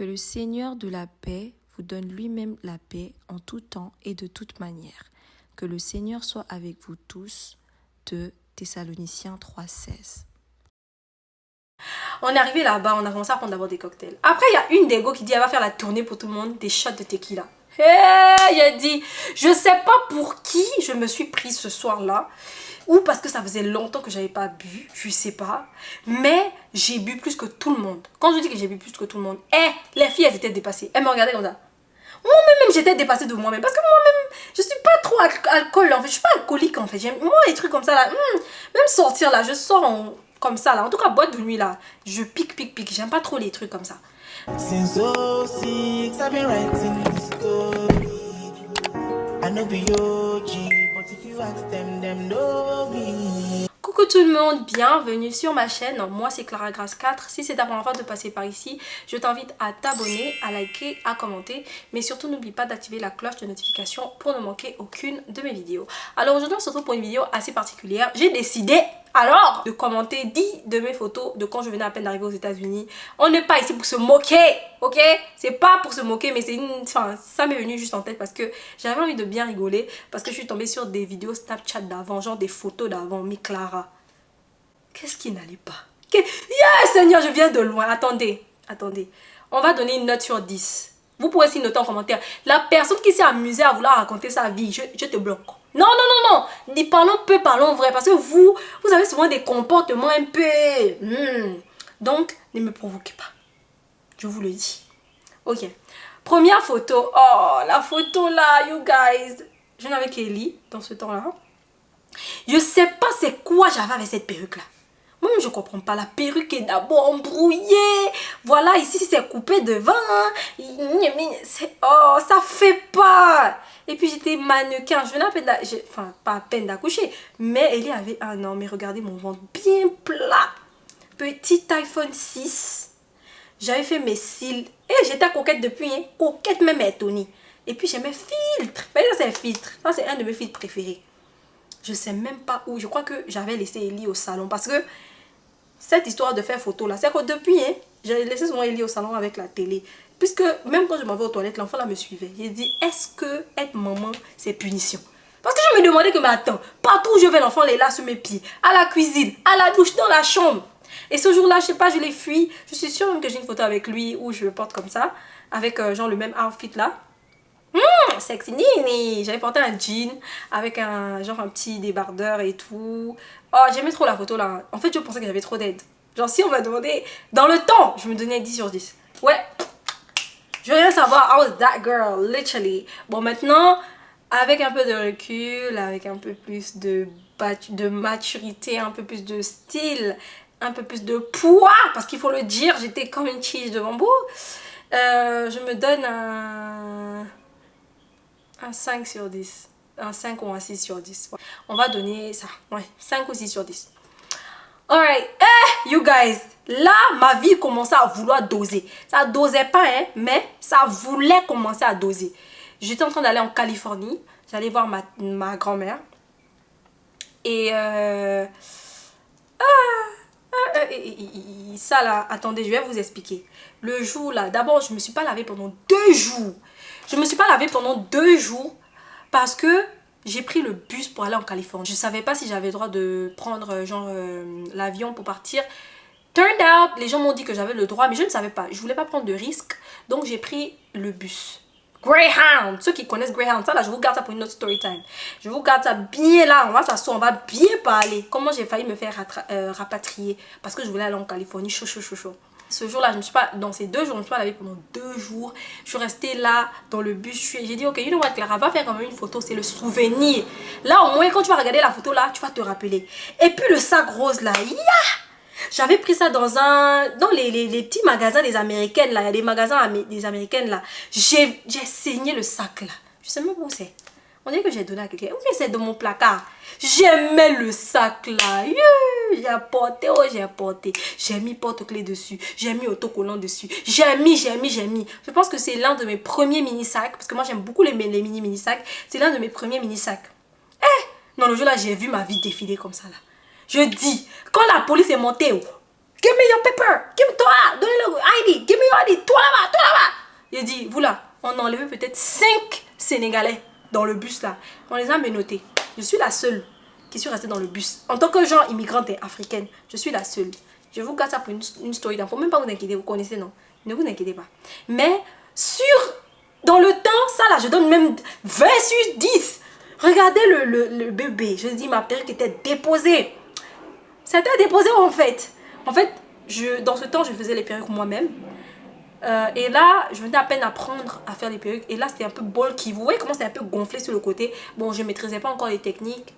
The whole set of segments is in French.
Que le Seigneur de la paix vous donne lui-même la paix en tout temps et de toute manière. Que le Seigneur soit avec vous tous. De Thessaloniciens 3,16. On est arrivé là-bas, on a commencé à prendre d'abord des cocktails. Après, il y a une des go qui dit elle va faire la tournée pour tout le monde, des shots de tequila. Hey, j'ai dit, je sais pas pour qui je me suis prise ce soir-là, ou parce que ça faisait longtemps que j'avais pas bu, je sais pas, mais j'ai bu plus que tout le monde. Quand je dis que j'ai bu plus que tout le monde, les filles elles étaient dépassées, elles me regardaient comme ça. Moi-même j'étais dépassée de moi-même, parce que moi-même je suis pas trop alcool en fait, je suis pas alcoolique en fait, j'aime moi les trucs comme ça là, même sortir là, je sors comme ça là, en tout cas boîte de nuit là, je pique, j'aime pas trop les trucs comme ça. Since 06, I've been writing this story. I know be OG, but if you ask them know me. Coucou tout le monde, bienvenue sur ma chaîne. Moi c'est Clara Grace 4. Si c'est ta première fois de passer par ici, je t'invite à t'abonner, à liker, à commenter. Mais surtout n'oublie pas d'activer la cloche de notification pour ne manquer aucune de mes vidéos. Alors aujourd'hui on se retrouve pour une vidéo assez particulière. J'ai décidé alors de commenter 10 de mes photos de quand je venais à peine d'arriver aux États-Unis. On n'est pas ici pour se moquer, ok? C'est pas pour se moquer, mais c'est enfin, ça m'est venu juste en tête parce que j'avais envie de bien rigoler. Parce que je suis tombée sur des vidéos Snapchat d'avant, genre des photos d'avant. Mais Clara, qu'est-ce qui n'allait pas? Yeah, Seigneur, je viens de loin. Attendez. On va donner une note sur 10. Vous pouvez aussi noter en commentaire. La personne qui s'est amusée à vouloir raconter sa vie, je te bloque. Non. Dis parlons peu, parlons vrai. Parce que vous avez souvent des comportements un peu... Donc, ne me provoquez pas. Je vous le dis. Ok. Première photo. Oh, la photo là, you guys. Je n'avais qu'Ellie dans ce temps-là. Je sais pas c'est quoi j'avais avec cette perruque là. Moi-même je comprends pas. La perruque est d'abord embrouillée. Voilà, ici c'est coupé devant. Oh, ça fait pas. Et puis j'étais mannequin. Je venais à peine enfin, pas à peine d'accoucher. Mais Ellie avait un an. Mais regardez mon ventre bien plat. Petit iPhone 6. J'avais fait mes cils. Et j'étais coquette depuis. Hein. Coquette même étonnée. Et puis j'ai mes filtres. Ça c'est filtre. Ça c'est un de mes filtres préférés. Je sais même pas où. Je crois que j'avais laissé Ellie au salon. Parce que cette histoire de faire photo là, c'est que depuis, hein, j'ai laissé souvent Ellie au salon avec la télé. Puisque même quand je m'en vais aux toilettes, l'enfant là me suivait. J'ai dit, est-ce que être maman, c'est punition? Parce que je me demandais que, mais attends, partout où je vais, l'enfant est là sur mes pieds. À la cuisine, à la douche, dans la chambre. Et ce jour-là, je sais pas, je l'ai fui. Je suis sûre même que j'ai une photo avec lui où je le porte comme ça. Avec genre le même outfit là. Sexy nini. J'avais porté un jean avec un petit débardeur et tout. Oh, j'aimais trop la photo là. En fait, je pensais que j'avais trop d'aide. Genre, si on m'a demandé dans le temps, je me donnais 10 sur 10. Ouais. Je veux rien savoir. I was that girl, literally. Bon, maintenant, avec un peu de recul, avec un peu plus de maturité, un peu plus de style, un peu plus de poids, parce qu'il faut le dire, j'étais comme une tige de bambou. Je me donne un 5 sur 10. Un 5 ou un 6 sur 10. On va donner ça. Ouais, 5 ou 6 sur 10. Alright. You guys. Là, ma vie commençait à vouloir doser. Ça dosait pas, hein, mais ça voulait commencer à doser. J'étais en train d'aller en Californie. J'allais voir ma grand-mère. Et ça là, attendez, je vais vous expliquer. Le jour là, d'abord, je me suis pas lavée pendant 2 jours. Je me suis pas lavée pendant 2 jours parce que j'ai pris le bus pour aller en Californie. Je savais pas si j'avais le droit de prendre genre l'avion pour partir. Turned out, les gens m'ont dit que j'avais le droit, mais je ne savais pas. Je voulais pas prendre de risque, donc j'ai pris le bus. Greyhound, ceux qui connaissent Greyhound, ça là, je vous garde ça pour une autre story time. Je vous garde ça bien là, on va s'asseoir, on va bien parler. Comment j'ai failli me faire rapatrier parce que je voulais aller en Californie, chaud. Ce jour-là, je me suis pas, dans ces 2 jours, je me suis pas lavée pendant 2 jours. Je suis restée là, dans le bus. J'ai dit, ok, you know what, Clara, va faire quand même une photo, c'est le souvenir. Là, au moins, quand tu vas regarder la photo là, tu vas te rappeler. Et puis le sac rose là, j'avais pris ça dans les petits magasins des Américaines là. Il y a des magasins des Américaines là. J'ai saigné le sac là. Je sais même pas où c'est. On dirait que j'ai donné à quelqu'un. Oui, c'est dans mon placard. J'aimais le sac là. J'ai apporté, j'ai apporté. J'ai mis porte-clés dessus. J'ai mis autocollant dessus. J'ai mis. Je pense que c'est l'un de mes premiers mini-sacs. Parce que moi, j'aime beaucoup les mini-sacs. C'est l'un de mes premiers mini-sacs. Non, le jour là, j'ai vu ma vie défiler comme ça là. Je dis, quand la police est montée, Give me your paper. Toi là, donnez-le ID. Give me your ID. Toi là-bas, toi là-bas. Il dit, vous là, on a enlevé peut-être 5 Sénégalais dans le bus là. On les a menottés. Je suis la seule qui suis restée dans le bus. En tant que genre immigrante et africaine, je suis la seule. Je vous garde ça pour une story. Il ne faut même pas vous inquiéter, vous connaissez, non? Ne vous inquiétez pas. Mais dans le temps, ça là, je donne même 20 sur 10. Regardez le bébé. Je dis, ma perruque était déposée. C'était déposé en fait. En fait, dans ce temps, je faisais les perruques moi-même. Et là, je venais à peine apprendre à faire les perruques. Et là, c'était un peu bulky. Vous voyez comment c'est un peu gonflé sur le côté. Bon, je ne maîtrisais pas encore les techniques.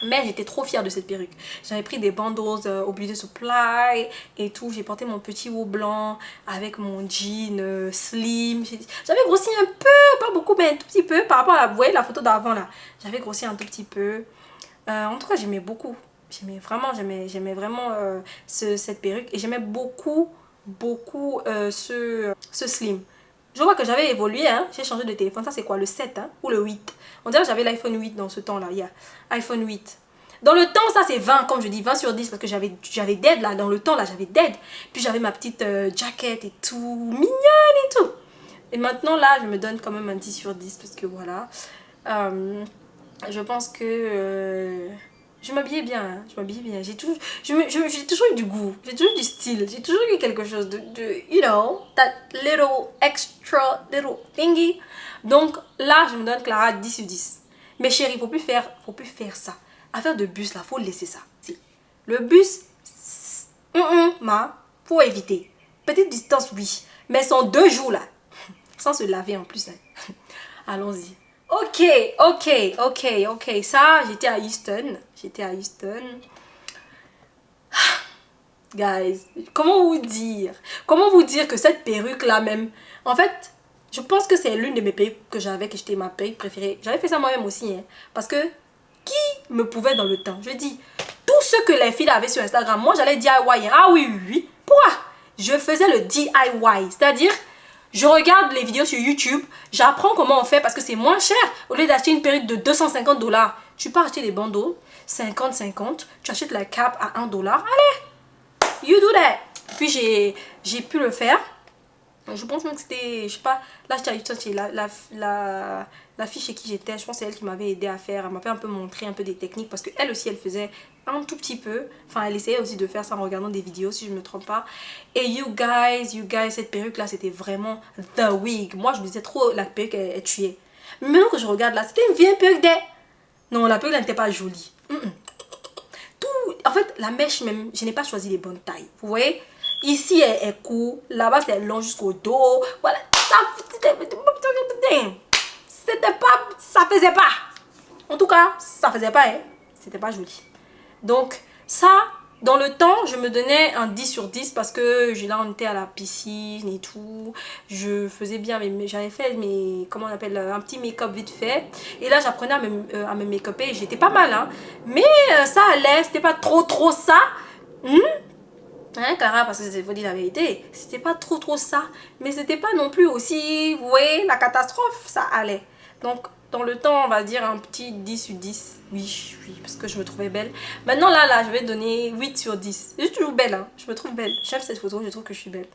Mais j'étais trop fière de cette perruque. J'avais pris des bandeaux au Beauty Supply et tout. J'ai porté mon petit haut blanc avec mon jean slim. J'avais grossi un peu, pas beaucoup, mais un tout petit peu. Par rapport à vous voyez la photo d'avant là. J'avais grossi un tout petit peu. En tout cas, j'aimais beaucoup. J'aimais vraiment cette perruque. Et j'aimais beaucoup ce slim. Je vois que j'avais évolué, hein. J'ai changé de téléphone. Ça c'est quoi, le 7 hein, ou le 8? On dirait que j'avais l'iPhone 8 dans ce temps là. Yeah. iPhone 8. Dans le temps, ça c'est 20, comme je dis, 20 sur 10 parce que j'avais dead là. Dans le temps là, j'avais dead. Puis j'avais ma petite jacket et tout, mignonne et tout. Et maintenant là, je me donne quand même un 10 sur 10 parce que voilà. Je pense que je m'habillais bien, hein. Je m'habillais bien. J'ai toujours eu du goût, j'ai toujours eu du style, j'ai toujours eu quelque chose de you know, that little extra little thingy. Donc là, je me donne Clara 10 sur 10. Mais chérie, faut plus faire ça. Affaire de bus là, faut laisser ça. Si. Le bus, faut éviter. Petite distance, oui. Mais sont 2 jours là, sans se laver en plus. Hein. Allons-y. Ok. Ça, j'étais à Houston. Guys, comment vous dire que cette perruque là même, en fait, je pense que c'est l'une de mes perruques que j'avais, que j'étais ma perruque préférée. J'avais fait ça moi-même aussi, hein, parce que qui me pouvait dans le temps? Je dis, tout ce que les filles avaient sur Instagram, moi j'allais DIY. Hein. Ah oui. Pourquoi? Je faisais le DIY, c'est-à-dire, je regarde les vidéos sur YouTube, j'apprends comment on fait parce que c'est moins cher. Au lieu d'acheter une perruque de 250 $, tu peux acheter des bandeaux, 50-50, tu achètes la cape à 1 $. Allez, you do that. Puis j'ai pu le faire. Je pense même que c'était, je sais pas, là j'étais à Houston, c'est la fille chez qui j'étais, je pense que c'est elle qui m'avait aidé à faire, elle m'avait un peu montré un peu des techniques parce qu'elle aussi elle faisait un tout petit peu, enfin elle essayait aussi de faire ça en regardant des vidéos si je me trompe pas. Et you guys, cette perruque là c'était vraiment the wig. Moi je me disais trop la perruque est tuée. Mais maintenant que je regarde là, c'était une vieille perruque Non, la perruque n'était pas jolie. En fait la mèche même, je n'ai pas choisi les bonnes tailles, vous voyez. Ici elle est court, là-bas c'est long jusqu'au dos. Voilà, ça faisait pas. En tout cas, ça faisait pas, hein. C'était pas joli. Donc ça, dans le temps, je me donnais un 10 sur 10 parce que là on était à la piscine et tout. Je faisais bien, j'avais fait comment on appelle, un petit make-up vite fait. Et là j'apprenais à me make-upper et j'étais pas mal, hein. Mais ça allait, c'était pas trop ça. Hein, Clara, parce que c'est faut dire la vérité, c'était pas trop ça, mais c'était pas non plus aussi, vous voyez, la catastrophe, ça allait. Donc, dans le temps, on va dire un petit 10 sur 10, oui, parce que je me trouvais belle. Maintenant, là, je vais donner 8 sur 10. Je suis toujours belle, hein, je me trouve belle. J'aime cette photo, je trouve que je suis belle.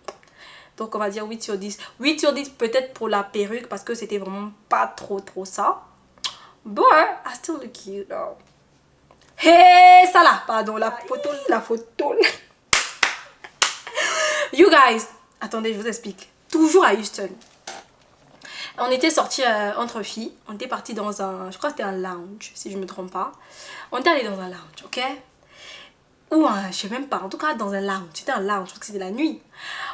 Donc, on va dire 8 sur 10. 8 sur 10 peut-être pour la perruque, parce que c'était vraiment pas trop ça. But, I still look cute, though. Hey, ça là, pardon, la photo. You guys, attendez, je vous explique. Toujours à Houston. On était sortis entre filles. On était partis dans je crois que c'était un lounge, si je ne me trompe pas. On était allés dans un lounge, ok? Ou je sais même pas, en tout cas dans un lounge. C'était un lounge, parce que c'était la nuit.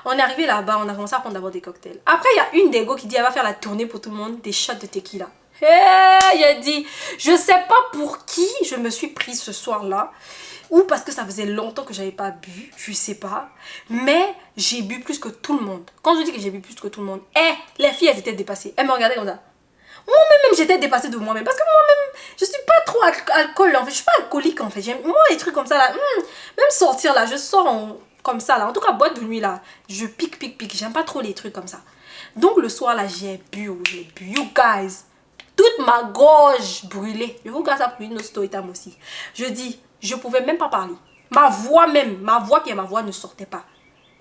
On est arrivé là-bas, on a commencé à prendre d'abord des cocktails. Après, il y a une des go qui dit elle va faire la tournée pour tout le monde, des shots de tequila. Hey, il a dit, je sais pas pour qui je me suis prise ce soir-là. Ou parce que ça faisait longtemps que j'avais pas bu, je sais pas. Mais j'ai bu plus que tout le monde. Quand je dis que j'ai bu plus que tout le monde, les filles elles étaient dépassées. Elles me regardaient comme ça. Moi-même j'étais dépassée de moi-même. Parce que moi-même, je suis pas trop alcool en fait. Je suis pas alcoolique en fait. Moi les trucs comme ça là, même sortir là, je sors comme ça là. En tout cas boîte de nuit là, je pique. J'aime pas trop les trucs comme ça. Donc le soir là, j'ai bu. You guys, toute ma gorge brûlée. Je vous garde ça pour une autre story time aussi. Je dis, je pouvais même pas parler. Ma voix qui est ma voix ne sortait pas.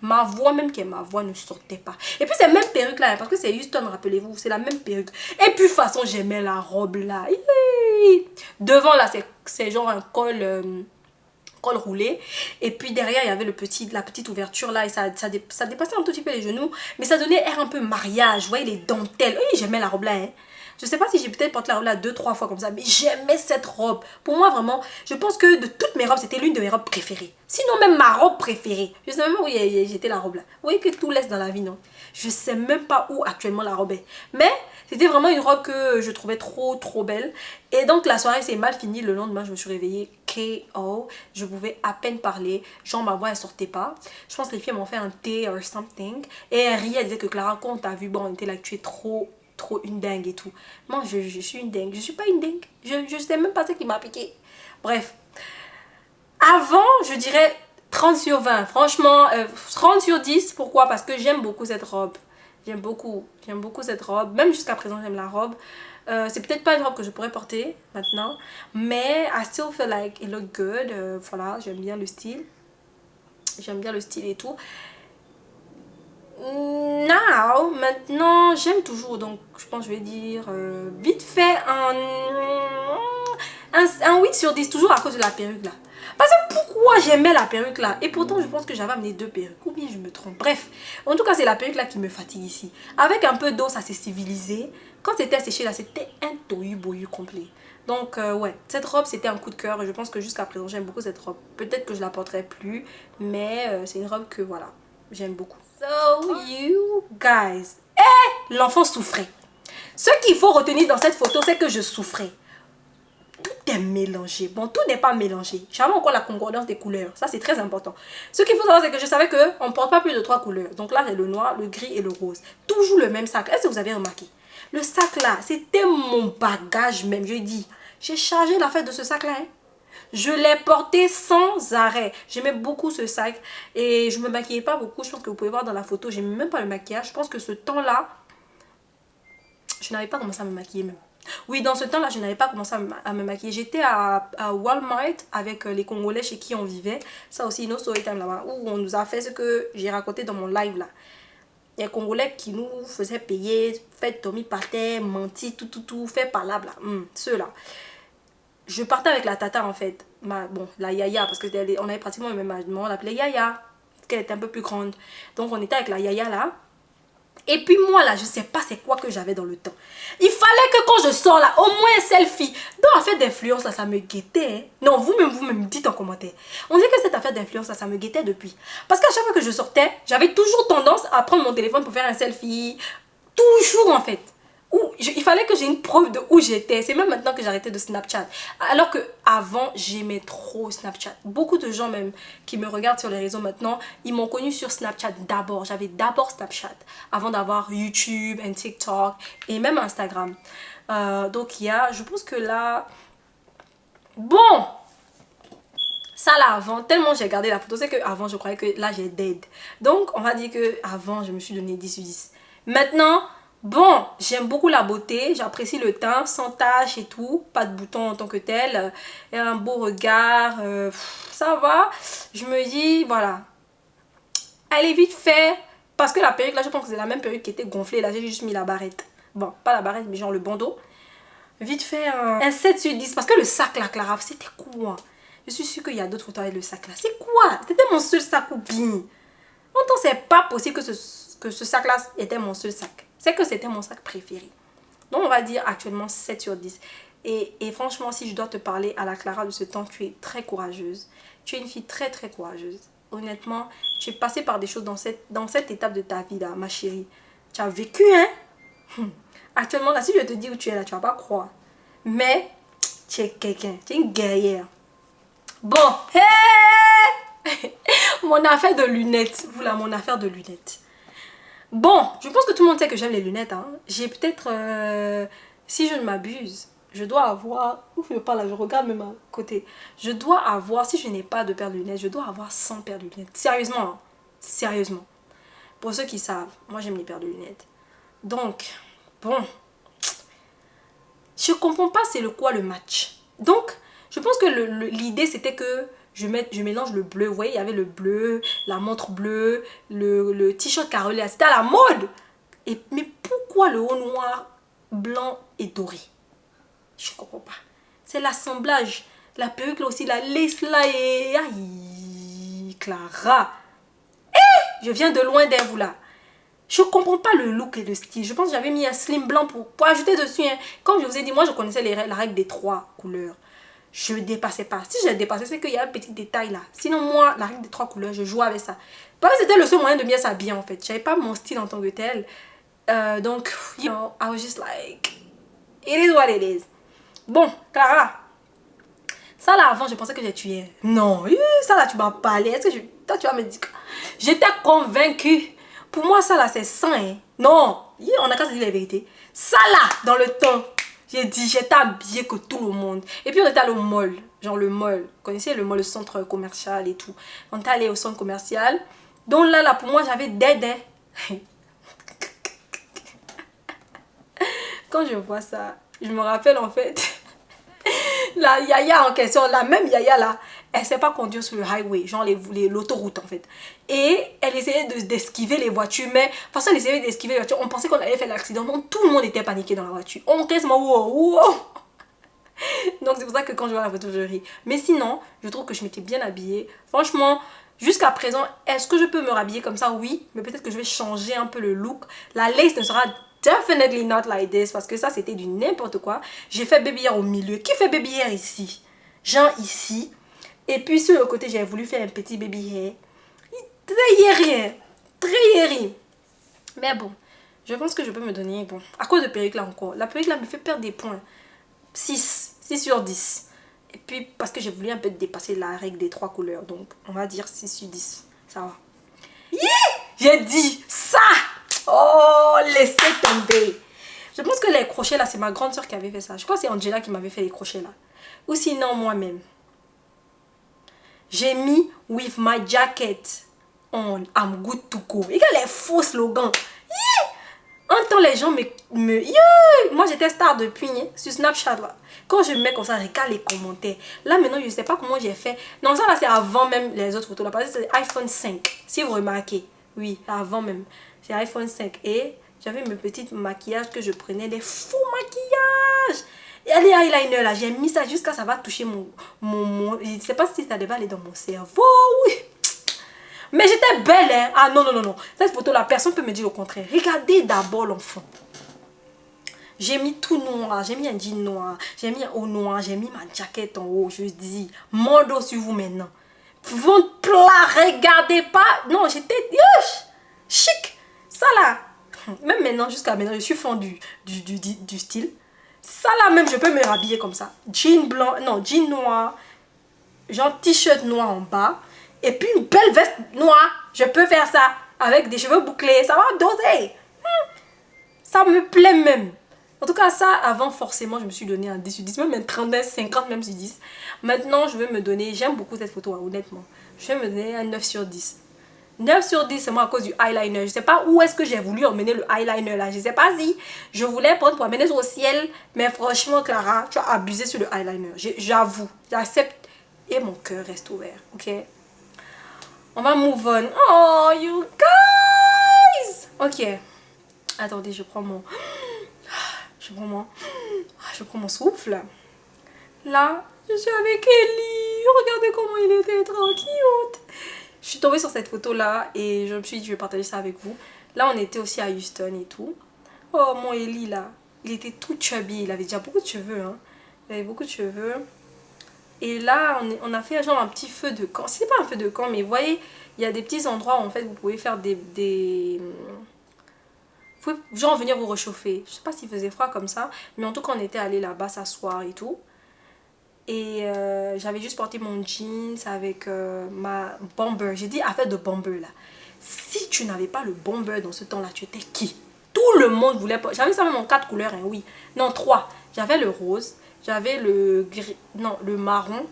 Ma voix même qui est ma voix ne sortait pas. Et puis c'est même perruque là, parce que c'est Houston, rappelez-vous, c'est la même perruque. Et puis de toute façon, j'aimais la robe là. Devant là, c'est genre un col roulé. Et puis derrière, il y avait la petite ouverture là. Et ça dépassait un tout petit peu les genoux. Mais ça donnait air un peu mariage. Vous voyez les dentelles. Oui, j'aimais la robe là. Hein. Je sais pas si j'ai peut-être porté la robe là 2-3 fois comme ça. Mais j'aimais cette robe. Pour moi, vraiment, je pense que de toutes mes robes, c'était l'une de mes robes préférées. Sinon, même ma robe préférée. Je sais même pas où j'étais la robe là. Vous voyez que tout laisse dans la vie, non? Je sais même pas où actuellement la robe est. Mais c'était vraiment une robe que je trouvais trop belle. Et donc la soirée s'est mal finie. Le lendemain, je me suis réveillée KO. Je pouvais à peine parler. Genre ma voix elle sortait pas. Je pense que les filles m'ont fait un thé or something. Et elles riaient, elles disaient que Clara, quand on t'a vu, bon, on était là, tu es trop une dingue et tout. Moi, je suis une dingue. Je suis pas une dingue. Je sais même pas ce qui m'a piqué. Bref. Avant, je dirais 30 sur 20. Franchement, 30 sur 10. Pourquoi? Parce que j'aime beaucoup cette robe. J'aime beaucoup cette robe. Même jusqu'à présent, j'aime la robe. C'est peut-être pas une robe que je pourrais porter maintenant. Mais I still feel like it look good. Voilà, j'aime bien le style. J'aime bien le style et tout. Maintenant, j'aime toujours. Donc, je pense que je vais dire vite fait un 8 sur 10. Toujours à cause de la perruque là. Parce que pourquoi j'aimais la perruque là? Et pourtant, je pense que j'avais amené 2 perruques. Ou bien je me trompe. Bref, en tout cas, c'est la perruque là qui me fatigue ici. Avec un peu d'eau, ça s'est civilisé. Quand c'était séché là, c'était un tohu-bohu complet. Donc, ouais, cette robe, c'était un coup de cœur. Et je pense que jusqu'à présent, j'aime beaucoup cette robe. Peut-être que je la porterai plus. Mais c'est une robe que, voilà, j'aime beaucoup. So, you guys. L'enfant souffrait. Ce qu'il faut retenir dans cette photo, c'est que je souffrais. Tout est mélangé. Bon, tout n'est pas mélangé. J'avais encore la concordance des couleurs. Ça, c'est très important. Ce qu'il faut savoir, c'est que je savais qu'on ne porte pas plus de 3 couleurs. Donc là, j'ai le noir, le gris et le rose. Toujours le même sac. Est-ce que vous avez remarqué? Le sac là, c'était mon bagage même. Je dis, j'ai chargé l'affaire de ce sac là. Hein. Je l'ai porté sans arrêt. J'aimais beaucoup ce sac. Et je me maquillais pas beaucoup. Je pense que vous pouvez voir dans la photo. J'aimais même pas le maquillage. Je pense que ce temps-là, je n'avais pas commencé à me maquiller même. Oui, dans ce temps-là, je n'avais pas commencé à me maquiller. J'étais à Walmart avec les Congolais chez qui on vivait. Ça aussi, une autre story time là-bas. Où on nous a fait ce que j'ai raconté dans mon live là. Il y a des Congolais qui nous faisaient payer, fait Tommy par terre, menti, tout, fait palabre là. Ceux-là. Je partais avec la tata en fait, la Yaya, parce qu'on avait pratiquement le même âge, mais on l'appelait Yaya, parce qu'elle était un peu plus grande. Donc on était avec la Yaya là. Et puis moi là, je sais pas c'est quoi que j'avais dans le temps. Il fallait que quand je sors là, au moins un selfie. Dans l'affaire d'influence là, ça me guettait. Hein. Non, vous-même dites en commentaire. On dirait que cette affaire d'influence là, ça me guettait depuis. Parce qu'à chaque fois que je sortais, j'avais toujours tendance à prendre mon téléphone pour faire un selfie. Toujours en fait. Il fallait que j'ai une preuve de où j'étais. C'est même maintenant que j'ai arrêté de Snapchat. Alors que avant j'aimais trop Snapchat. Beaucoup de gens même qui me regardent sur les réseaux maintenant, ils m'ont connu sur Snapchat d'abord. J'avais d'abord Snapchat avant d'avoir YouTube et TikTok et même Instagram. Donc je pense que là... Bon, ça là avant, tellement j'ai regardé la photo, c'est que avant je croyais que là j'ai dead. Donc on va dire que avant je me suis donné 10 sur 10. Maintenant... Bon, j'aime beaucoup la beauté, j'apprécie le teint, sans taches et tout, pas de boutons en tant que tel, et un beau regard, ça va. Je me dis, voilà, elle est vite fait, parce que la perruque, là je pense que c'est la même perruque qui était gonflée, là j'ai juste mis la barrette. Bon, pas la barrette, mais genre le bandeau. Vite fait, un 7 sur 10, parce que le sac là, Clara, c'était quoi? Je suis sûre qu'il y a d'autres photos avec le sac là. C'est quoi? C'était mon seul sac ou bien? Pourtant, c'est pas possible que ce sac là était mon seul sac. C'est que c'était mon sac préféré. Donc on va dire actuellement 7 sur 10. Et franchement, si je dois te parler à la Clara de ce temps, tu es très courageuse. Tu es une fille très courageuse. Honnêtement, tu es passée par des choses dans cette étape de ta vie là, ma chérie. Tu as vécu, hein. Actuellement là, si je te dis où tu es là, tu vas pas croire. Mais tu es quelqu'un, tu es une guerrière. Bon, hey mon affaire de lunettes. Vous là, mon affaire de lunettes. Bon, je pense que tout le monde sait que j'aime les lunettes. Hein. J'ai peut-être, si je ne m'abuse, je dois avoir, où je parle là, je regarde même à côté. Je dois avoir, si je n'ai pas de paire de lunettes, je dois avoir 100 paires de lunettes. Sérieusement, hein. Sérieusement. Pour ceux qui savent, moi j'aime les paires de lunettes. Donc, bon, je comprends pas c'est quoi le match. Donc, je pense que l'idée c'était que je mélange le bleu. Vous voyez, il y avait le bleu, la montre bleue, le t-shirt carrelé. C'était à la mode. Mais pourquoi le haut noir, blanc et doré? Je ne comprends pas. C'est l'assemblage. La perruque là aussi, la lace là et... Aïe, Clara. Je viens de loin d'elle, vous là. Je comprends pas le look et le style. Je pense que j'avais mis un slim blanc pour ajouter dessus. Hein. Comme je vous ai dit, moi je connaissais la règle des 3 couleurs. Je ne dépassais pas. Si je dépassais, c'est qu'il y a un petit détail là. Sinon moi, la règle des 3 couleurs, je jouais avec ça. Parce que c'était le seul moyen de bien s'habiller en fait. J'avais pas mon style en tant que tel. Donc, you know, I was just like, it is what it is. Bon, Clara. Ça là, avant, je pensais que j'ai tué. Non, ça là, tu m'as parlé. Est-ce que toi, tu vas me dire que... J'étais convaincue. Pour moi, ça là, c'est sain. Hein? Non, on a qu'à se dire la vérité. Ça là, dans le temps, j'ai dit, j'étais habillée que tout le monde. Et puis, on était allé au mall. Genre le mall. Vous connaissez le mall, le centre commercial et tout. On était allé au centre commercial. Donc là, pour moi, j'avais des. Quand je vois ça, je me rappelle en fait... La Yaya en question, la même Yaya là, elle sait pas conduire sur le highway, genre l'autoroute en fait. Et elle essayait d'esquiver les voitures, mais parce qu'elle essayait d'esquiver les voitures, on pensait qu'on allait faire l'accident, donc tout le monde était paniqué dans la voiture. On quasiment wow. Donc c'est pour ça que quand je vois la photo, je ris. Mais sinon, je trouve que je m'étais bien habillée. Franchement, jusqu'à présent, est-ce que je peux me rhabiller comme ça? Oui, mais peut-être que je vais changer un peu le look. La lace ne sera definitely not like this parce que ça c'était du n'importe quoi. J'ai fait baby hair au milieu. Qui fait baby hair ici? Genre ici. Et puis sur le côté j'ai voulu faire un petit baby hair. Très yéri. Très yéri. Mais bon, je pense que je peux me donner, bon, à cause de perruque là encore. La perruque là me fait perdre des points. 6 sur 10. Et puis parce que j'ai voulu un peu dépasser la règle des 3 couleurs. Donc on va dire 6 sur 10. Ça va. J'ai dit ça. Oh, laissez tomber. Je pense que les crochets là, c'est ma grande soeur qui avait fait ça. Je crois que c'est Angela qui m'avait fait les crochets là. Ou sinon moi-même. J'ai mis with my jacket on, I'm good to go. Regarde les faux slogans. En temps les gens moi j'étais star depuis sur Snapchat là. Quand je me mets comme ça, regarde les commentaires. Là maintenant je sais pas comment j'ai fait. Non ça là c'est avant même les autres photos là. Parce que c'est iPhone 5. Si vous remarquez. Oui, avant même. C'est iPhone 5 et j'avais mes petits maquillages que je prenais, des faux maquillages. Et les eyeliners là, j'ai mis ça jusqu'à ça va toucher je ne sais pas si ça devait aller dans mon cerveau. Oui. Mais j'étais belle hein. Ah non. Cette photo là, personne ne peut me dire le contraire. Regardez d'abord l'enfant. J'ai mis tout noir, j'ai mis un jean noir, j'ai mis un haut noir, j'ai mis ma jaquette en haut. Je dis, mon dos sur vous maintenant. Ventre plat, regardez pas. Non, j'étais chic. Ça là, même maintenant, jusqu'à maintenant, je suis fondue du style. Ça là même, je peux me rhabiller comme ça. Jean blanc, non, jean noir. Genre t-shirt noir en bas. Et puis une belle veste noire. Je peux faire ça avec des cheveux bouclés. Ça va doser. Ça me plaît même. En tout cas, ça, avant, forcément, je me suis donné un 10 sur 10. Même un 39, 50, même sur 10. Maintenant, je vais me donner... J'aime beaucoup cette photo, hein, honnêtement. Je vais me donner un 9 sur 10. 9 sur 10 seulement à cause du eyeliner. Je sais pas où est-ce que j'ai voulu emmener le eyeliner là. Je sais pas si je voulais prendre pour amener au ciel. Mais franchement, Clara, tu as abusé sur le eyeliner. J'avoue. J'accepte. Et mon cœur reste ouvert. Ok? On va move on. Oh, you guys! Ok. Attendez, je prends mon souffle. Là, je suis avec Ellie. Regardez comment il était tranquille. Je suis tombée sur cette photo là et je me suis dit je vais partager ça avec vous. Là on était aussi à Houston et tout. Oh mon Ellie là, il était tout chubby, il avait déjà beaucoup de cheveux hein. Il avait beaucoup de cheveux. Et là on a fait genre un petit feu de camp. C'est pas un feu de camp mais vous voyez, il y a des petits endroits où en fait vous pouvez faire vous pouvez genre venir vous réchauffer. Je sais pas s'il faisait froid comme ça, mais en tout cas on était allé là-bas s'asseoir et tout. Et j'avais juste porté mon jeans avec ma bomber. J'ai dit affaire de bomber là. Si tu n'avais pas le bomber dans ce temps-là, tu étais qui? Tout le monde voulait pas. J'avais ça même en 4 couleurs, hein, oui. Non, 3. J'avais le rose, j'avais le gris, non, le marron.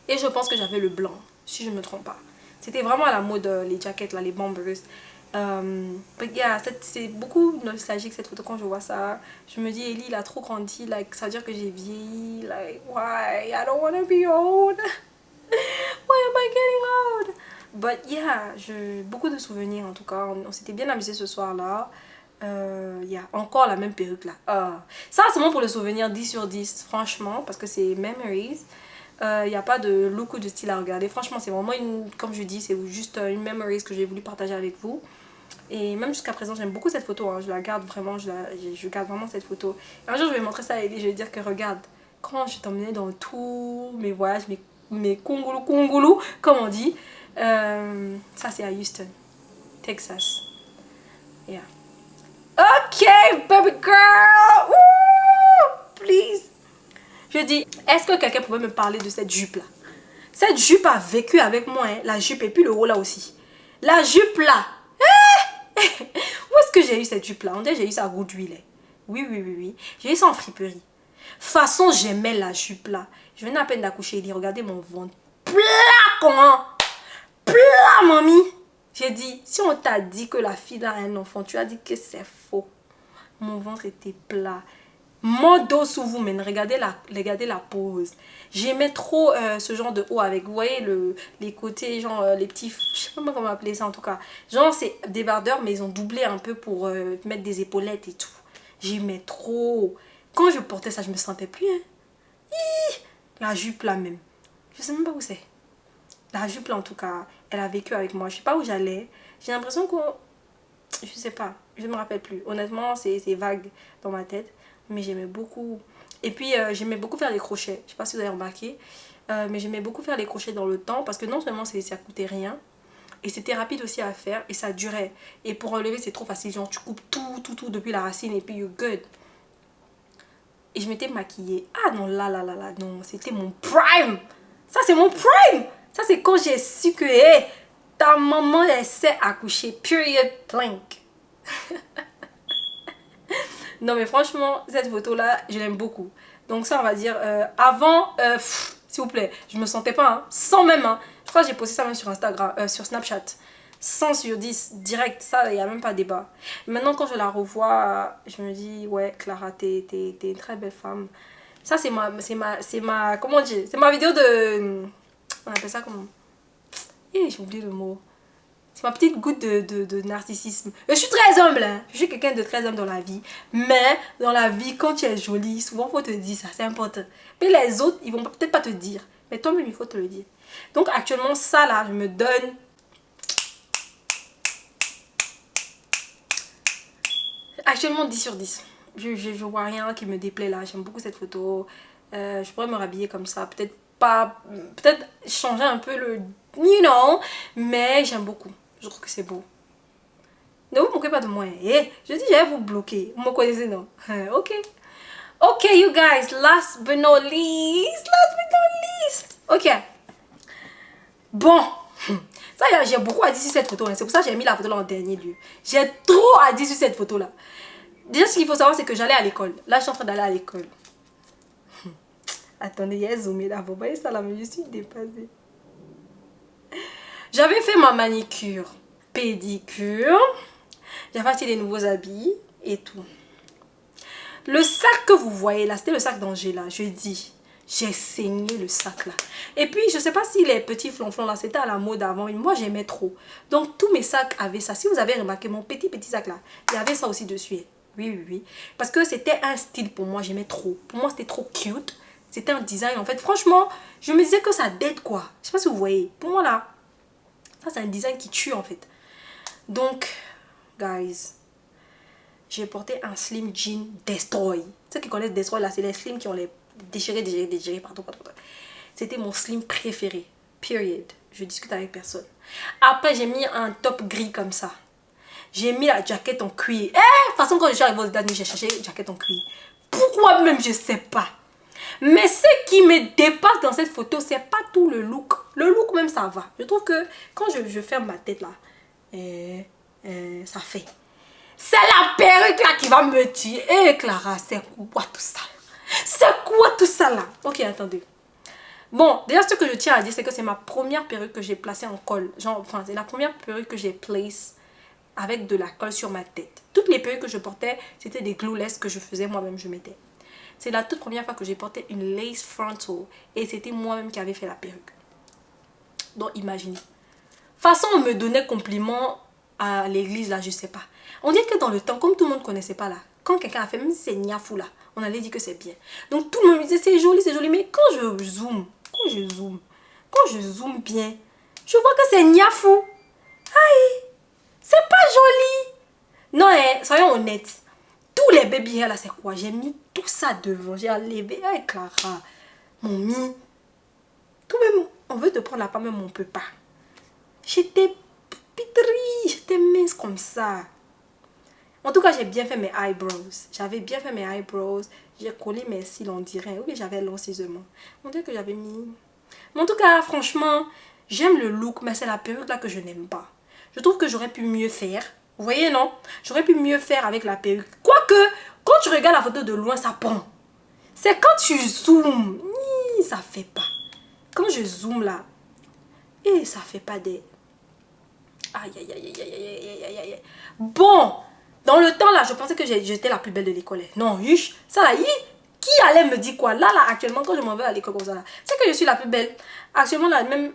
Et je pense que j'avais le blanc, si je ne me trompe pas. C'était vraiment à la mode, les jackets là, les bombers. But yeah, c'est beaucoup nostalgique cette photo quand je vois ça. Je me dis Ellie il a trop grandi, like, ça veut dire que j'ai vieilli, like why I don't wanna be old. Why am I getting old? But yeah, beaucoup de souvenirs en tout cas. On s'était bien amusé ce soir-là. Encore la même perruque là. Ça, c'est bon pour le souvenir 10 sur 10, franchement, parce que c'est memories. Il n'y a pas de look ou de style à regarder. Franchement, c'est vraiment comme je dis, c'est juste une memories que j'ai voulu partager avec vous. Et même jusqu'à présent, j'aime beaucoup cette photo. Hein. Je la garde vraiment, je garde vraiment cette photo. Un jour, je vais montrer ça à Ellie. Je vais dire que regarde, quand je t'emmenais dans tous mes voyages, mes kungoulou, comme on dit. Ça, c'est à Houston, Texas. Yeah. Ok, baby girl. Ooh, please. Je dis, est-ce que quelqu'un pouvait me parler de cette jupe-là? Cette jupe a vécu avec moi, hein. La jupe et puis le haut là aussi. La jupe là. Où est-ce que j'ai eu cette jupe là? On dirait que j'ai eu ça à goût d'huile. Oui. J'ai eu ça en friperie. Façon, j'aimais la jupe là. Je venais à peine d'accoucher et dit, regardez mon ventre. Plat, comment? Plat, mamie. J'ai dit, si on t'a dit que la fille a un enfant, tu as dit que c'est faux. Mon ventre était plat. Mon dos sous vous, mais regardez la pose. J'aimais trop ce genre de haut avec, vous voyez, les côtés, genre les petits, je sais pas comment appeler ça en tout cas. Genre c'est débardeur, mais ils ont doublé un peu pour mettre des épaulettes et tout. J'aimais trop. Quand je portais ça, je me sentais plus, hein. La jupe là même. Je sais même pas où c'est. La jupe là en tout cas, elle a vécu avec moi. Je sais pas où j'allais. J'ai l'impression qu'on... Je sais pas, je me rappelle plus. Honnêtement, c'est vague dans ma tête. Mais j'aimais beaucoup. Et puis j'aimais beaucoup faire les crochets. Je sais pas si vous avez remarqué. Mais j'aimais beaucoup faire les crochets dans le temps. Parce que non seulement ça coûtait rien. Et c'était rapide aussi à faire. Et ça durait. Et pour enlever c'est trop facile. Genre tu coupes tout depuis la racine. Et puis you're good. Et je m'étais maquillée. Ah non là non. C'était mon prime. Ça c'est mon prime. Ça c'est quand j'ai su que hey, ta maman elle sait accoucher. Period blank. Non mais franchement, cette photo-là, je l'aime beaucoup. Donc ça, on va dire, avant, s'il vous plaît, je me sentais pas, hein, sans même, hein. Je crois que j'ai posté ça même sur Instagram, sur Snapchat. 100 sur 10, direct, ça, il n'y a même pas débat. Maintenant, quand je la revois, je me dis, ouais, Clara, t'es une très belle femme. Ça, c'est ma, comment dire, c'est ma vidéo de, on appelle ça comment? J'ai oublié le mot. C'est ma petite goutte de narcissisme. Je suis très humble, hein. Je suis quelqu'un de très humble dans la vie. Mais dans la vie, quand tu es jolie, souvent il faut te dire ça, c'est important. Mais les autres, ils vont peut-être pas te dire. Mais toi-même, il faut te le dire. Donc actuellement, ça là, je me donne... Actuellement 10 sur 10. Je vois rien qui me déplaît là. J'aime beaucoup cette photo. Je pourrais me rhabiller comme ça. Peut-être pas... Peut-être changer un peu le... You know. Mais j'aime beaucoup. Je trouve que c'est beau. Ne vous moquez pas de moi. Je dis, je vais vous bloquer. Vous me connaissez, non? Ok. Ok, you guys. Last but not least. Ok. Bon. Ça, j'ai beaucoup à dire sur cette photo. C'est pour ça que j'ai mis la photo là en dernier lieu. J'ai trop à dire sur cette photo là. Déjà, ce qu'il faut savoir, c'est que j'allais à l'école. Là, je suis en train d'aller à l'école. Attendez, il y a zoomé là. Vous voyez ça là, mais je suis dépassée. J'avais fait ma manicure, pédicure, j'avais acheté des nouveaux habits et tout. Le sac que vous voyez là, c'était le sac d'Angela. Je dis, j'ai saigné le sac là. Et puis, je sais pas si les petits flonflons là, c'était à la mode avant. Mais moi, j'aimais trop. Donc, tous mes sacs avaient ça. Si vous avez remarqué, mon petit sac là, il y avait ça aussi dessus. Oui. Parce que c'était un style pour moi, j'aimais trop. Pour moi, c'était trop cute. C'était un design en fait. Franchement, je me disais que ça date quoi. Je sais pas si vous voyez. Pour moi là, ça, c'est un design qui tue en fait. Donc, guys, j'ai porté un slim jean Destroy. Ceux qui connaissent Destroy, là, c'est les slims qui ont les déchirés, pardon. C'était mon slim préféré. Period. Je discute avec personne. Après, j'ai mis un top gris comme ça. J'ai mis la jaquette en cuir. De toute façon, quand je suis arrivée aux États-Unis, j'ai cherché une jaquette en cuir. Pourquoi même, je sais pas. Mais ce qui me dépasse dans cette photo, c'est pas tout le look. Le look même, ça va. Je trouve que quand je ferme ma tête là, ça fait. C'est la perruque là qui va me tuer. Clara, c'est quoi tout ça? C'est quoi tout ça là? Ok, attendez. Bon, déjà ce que je tiens à dire, c'est que c'est ma première perruque que j'ai placée en colle. Genre, enfin, c'est la première perruque que j'ai place avec de la colle sur ma tête. Toutes les perruques que je portais, c'était des glueless que je faisais moi-même, je mettais. C'est la toute première fois que j'ai porté une lace frontal et c'était moi-même qui avais fait la perruque. Donc imaginez. Façon, on me donnait compliment à l'église, là, je sais pas. On dirait que dans le temps, comme tout le monde connaissait pas là, quand quelqu'un a fait, même si c'est niafou là, on allait dire que c'est bien. Donc tout le monde me disait c'est joli, mais quand je zoome bien, je vois que c'est niafou. Aïe, c'est pas joli. Non, soyons honnêtes. Tous les baby hair là, c'est quoi? J'ai mis tout ça devant, j'ai enlevé. Hey Clara, mon mi. Tout même, on veut te prendre la part, même on peut pas. J'étais pitri, j'étais mince comme ça. En tout cas, j'ai bien fait mes eyebrows. J'avais bien fait mes eyebrows. J'ai collé mes cils, on dirait. Oui, j'avais long ciselement. On dirait que j'avais mis... Mais en tout cas, franchement, j'aime le look, mais c'est la perruque là que je n'aime pas. Je trouve que j'aurais pu mieux faire. Vous voyez, non? J'aurais pu mieux faire avec la perruque. Quoique, quand tu regardes la photo de loin, ça prend. C'est quand tu zoomes, ça fait pas. Quand je zoome là, et ça fait pas des... Aïe, aïe, aïe, aïe, aïe, aïe, aïe. Bon, dans le temps là, je pensais que j'étais la plus belle de l'école. Non, ça là, qui allait me dire quoi? Là, actuellement, quand je m'en vais à l'école comme ça, c'est que je suis la plus belle. Actuellement, là, même,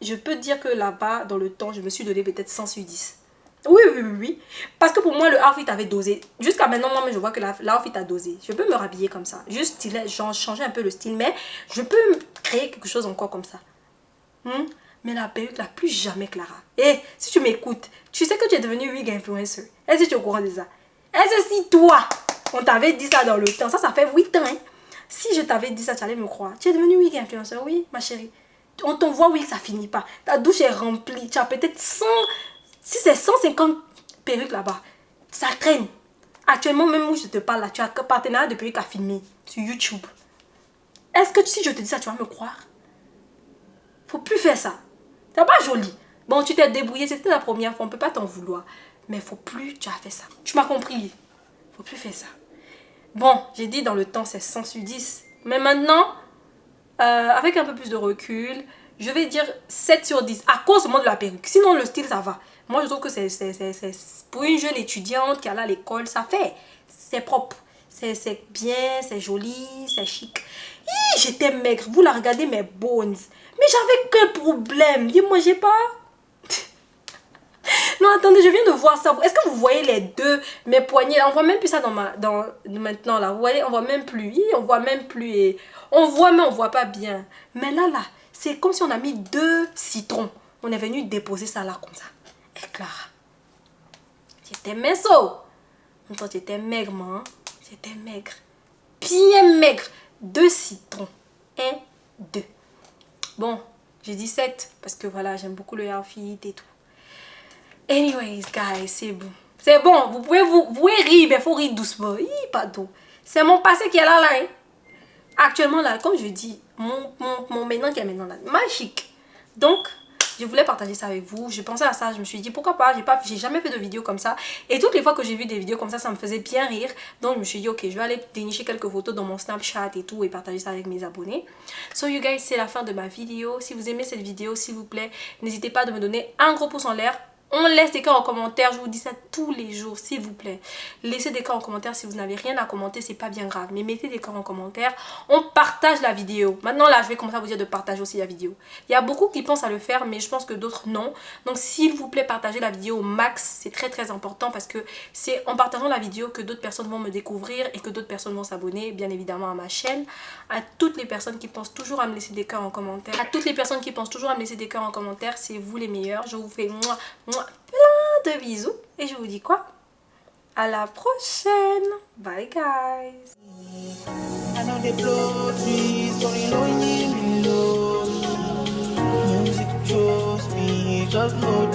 je peux dire que là-bas, dans le temps, je me suis donné peut-être 100 sur 10. Oui. Parce que pour moi, le outfit avait dosé. Jusqu'à maintenant, moi, je vois que l'outfit a dosé. Je peux me rhabiller comme ça. Juste changer un peu le style. Mais je peux créer quelque chose encore comme ça. Mais la perruque, là, plus jamais, Clara. Et si tu m'écoutes, tu sais que tu es devenue wig influencer. Est-ce que tu es au courant de ça? Est-ce que si toi, on t'avait dit ça dans le temps, ça fait 8 ans, hein? Si je t'avais dit ça, tu allais me croire. Tu es devenue wig influencer, oui, ma chérie. On t'envoie wig, ça finit pas. Ta douche est remplie. Tu as peut-être 100... Si c'est 150 perruques là-bas, ça traîne. Actuellement, même où je te parle là, tu as un partenariat de perruques à filmer sur YouTube. Est-ce que si je te dis ça, tu vas me croire? Faut plus faire ça. C'est pas joli. Bon, tu t'es débrouillé, c'était la première fois, on peut pas t'en vouloir. Mais faut plus, tu as fait ça. Tu m'as compris. Faut plus faire ça. Bon, j'ai dit dans le temps, c'est 100 sur 10. Mais maintenant, avec un peu plus de recul, je vais dire 7 sur 10. À cause de la perruque. Sinon, le style, ça va. Moi, je trouve que c'est pour une jeune étudiante qui est à l'école, ça fait. C'est propre. C'est bien, c'est joli, c'est chic. J'étais maigre. Vous la regardez, mes bones. Mais j'avais qu'un problème. Je mangeais pas. Non, attendez, je viens de voir ça. Est-ce que vous voyez les deux, mes poignets là? On voit même plus ça maintenant là. Vous voyez, on voit même plus. On voit même plus. Et on voit, mais on voit pas bien. Mais là, c'est comme si on a mis 2 citrons. On est venu déposer ça là comme ça. Et Clara, j'étais mince. Toi, j'étais maigre, moi. J'étais maigre. Bien maigre. 2 citrons. 1, 2. Bon, j'ai dit 7 parce que voilà, j'aime beaucoup le outfit et tout. Anyways, guys, c'est bon. C'est bon, vous pouvez rire, mais il faut rire doucement. Pardon. C'est mon passé qui est là. Hein. Actuellement, là, comme je dis, mon maintenant qui est maintenant là, magique. Donc, je voulais partager ça avec vous. Je pensais à ça, je me suis dit pourquoi pas. J'ai jamais fait de vidéo comme ça. Et toutes les fois que j'ai vu des vidéos comme ça me faisait bien rire. Donc je me suis dit ok, je vais aller dénicher quelques photos dans mon Snapchat et tout et partager ça avec mes abonnés. So you guys, c'est la fin de ma vidéo. Si vous aimez cette vidéo, s'il vous plaît, n'hésitez pas à me donner un gros pouce en l'air. On laisse des cas en commentaire, je vous dis ça tous les jours, s'il vous plaît. Laissez des cas en commentaire, si vous n'avez rien à commenter, c'est pas bien grave. Mais mettez des cas en commentaire, on partage la vidéo. Maintenant là, je vais commencer à vous dire de partager aussi la vidéo. Il y a beaucoup qui pensent à le faire, mais je pense que d'autres non. Donc s'il vous plaît, partagez la vidéo au max, c'est très très important. Parce que c'est en partageant la vidéo que d'autres personnes vont me découvrir et que d'autres personnes vont s'abonner, bien évidemment, à ma chaîne. À toutes les personnes qui pensent toujours à me laisser des cas en commentaire, c'est vous les meilleurs. Je vous fais plein de bisous et je vous dis quoi? À la prochaine. Bye guys. I know they blow trees, only know you need me low. Music chose me, just know